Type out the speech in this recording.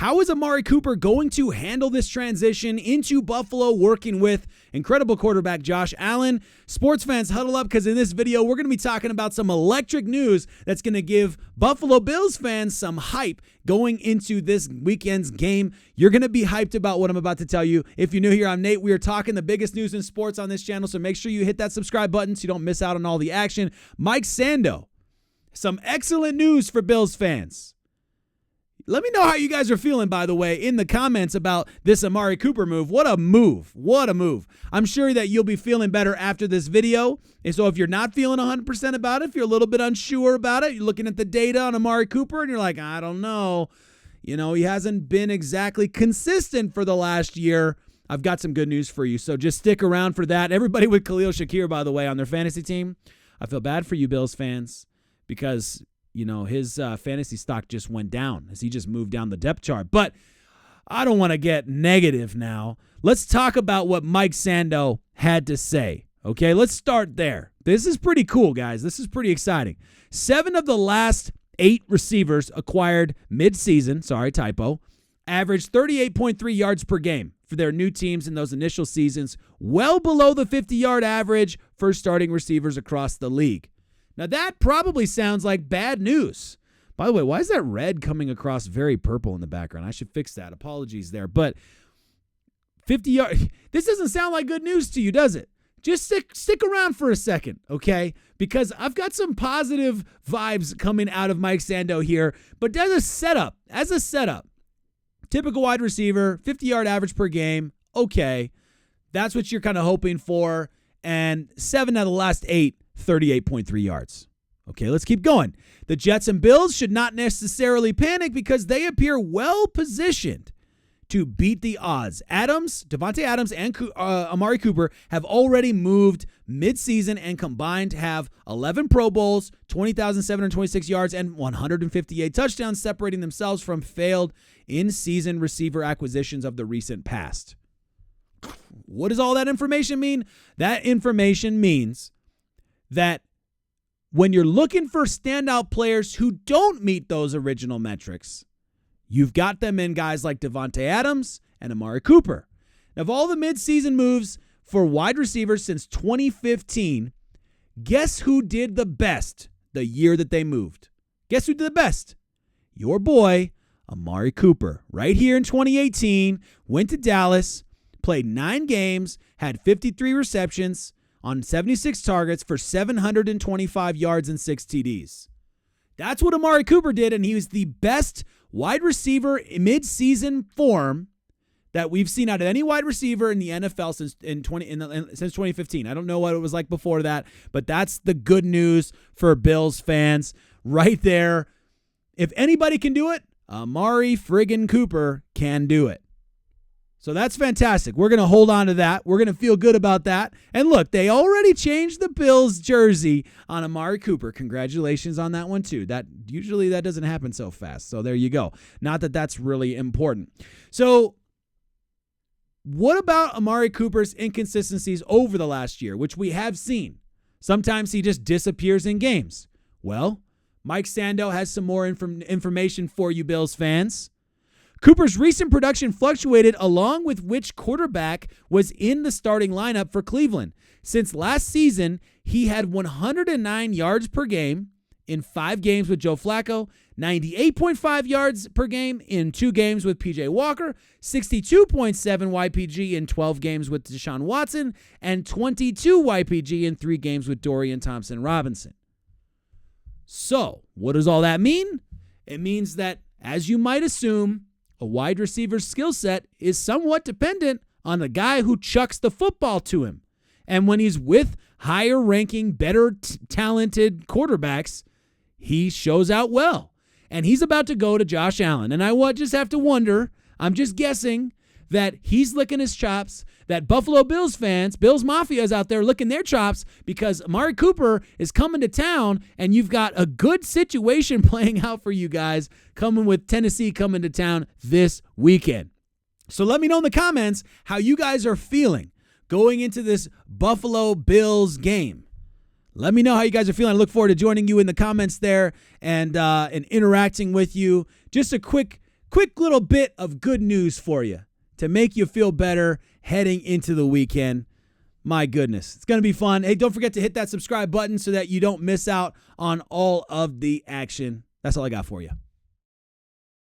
How is Amari Cooper going to handle this transition into Buffalo working with incredible quarterback Josh Allen? Sports fans, huddle up, because in this video, we're going to be talking about some electric news that's going to give Buffalo Bills fans some hype going into this weekend's game. You're going to be hyped about what I'm about to tell you. If you're new here, I'm Nate. We are talking the biggest news in sports on this channel, so make sure you hit that subscribe button so you don't miss out on all the action. Mike Sando, some excellent news for Bills fans. Let me know how you guys are feeling, by the way, in the comments about this Amari Cooper move. What a move. What a move. I'm sure that you'll be feeling better after this video. And so if you're not feeling 100% about it, if you're a little bit unsure about it, you're looking at the data on Amari Cooper and you're like, I don't know. You know, he hasn't been exactly consistent for the last year. I've got some good news for you. So just stick around for that. Everybody with Khalil Shakir, by the way, on their fantasy team, I feel bad for you Bills fans because you know, his fantasy stock just went down as he just moved down the depth chart. But I don't want to get negative now. Let's talk about what Mike Sando had to say. Okay, let's start there. This is pretty cool, guys. This is pretty exciting. 7 of the last 8 receivers acquired mid-season, averaged 38.3 yards per game for their new teams in those initial seasons, well below the 50-yard average for starting receivers across the league. Now, that probably sounds like bad news. By the way, why is that red coming across very purple in the background? I should fix that. Apologies there. But 50 yards, this doesn't sound like good news to you, does it? Just stick around for a second, okay? Because I've got some positive vibes coming out of Mike Sando here. But as a setup, typical wide receiver, 50-yard average per game, okay. That's what you're kind of hoping for. And 7 out of the last 8, 38.3 yards. Okay, let's keep going. The Jets and Bills should not necessarily panic because they appear well positioned to beat the odds. Devontae Adams, and Amari Cooper have already moved midseason and combined have 11 Pro Bowls, 20,726 yards, and 158 touchdowns, separating themselves from failed in-season receiver acquisitions of the recent past. What does all that information mean? That information means that when you're looking for standout players who don't meet those original metrics, you've got them in guys like Devontae Adams and Amari Cooper. Now, of all the midseason moves for wide receivers since 2015, guess who did the best the year that they moved? Guess who did the best? Your boy, Amari Cooper. Right here in 2018, went to Dallas, played 9 games, had 53 receptions, on 76 targets for 725 yards and 6 TDs. That's what Amari Cooper did, and he was the best wide receiver in mid-season form that we've seen out of any wide receiver in the NFL since 2015. I don't know what it was like before that, but that's the good news for Bills fans right there. If anybody can do it, Amari friggin' Cooper can do it. So that's fantastic. We're going to hold on to that. We're going to feel good about that. And look, they already changed the Bills jersey on Amari Cooper. Congratulations on that one too. Usually that doesn't happen so fast. So there you go. Not that that's really important. So what about Amari Cooper's inconsistencies over the last year, which we have seen? Sometimes he just disappears in games. Well, Mike Sando has some more information for you Bills fans. Cooper's recent production fluctuated along with which quarterback was in the starting lineup for Cleveland. Since last season, he had 109 yards per game in 5 games with Joe Flacco, 98.5 yards per game in 2 games with PJ Walker, 62.7 YPG in 12 games with Deshaun Watson, and 22 YPG in 3 games with Dorian Thompson-Robinson. So, what does all that mean? It means that, as you might assume, a wide receiver's skill set is somewhat dependent on the guy who chucks the football to him. And when he's with higher-ranking, better talented quarterbacks, he shows out well. And he's about to go to Josh Allen. And I just have to wonder, I'm just guessing, that he's licking his chops, that Buffalo Bills fans, Bills Mafia is out there licking their chops because Amari Cooper is coming to town and you've got a good situation playing out for you guys coming with Tennessee coming to town this weekend. So let me know in the comments how you guys are feeling going into this Buffalo Bills game. Let me know how you guys are feeling. I look forward to joining you in the comments there and interacting with you. Just a quick quick little bit of good news for you to make you feel better heading into the weekend. My goodness, it's going to be fun. Hey, don't forget to hit that subscribe button so that you don't miss out on all of the action. That's all I got for you.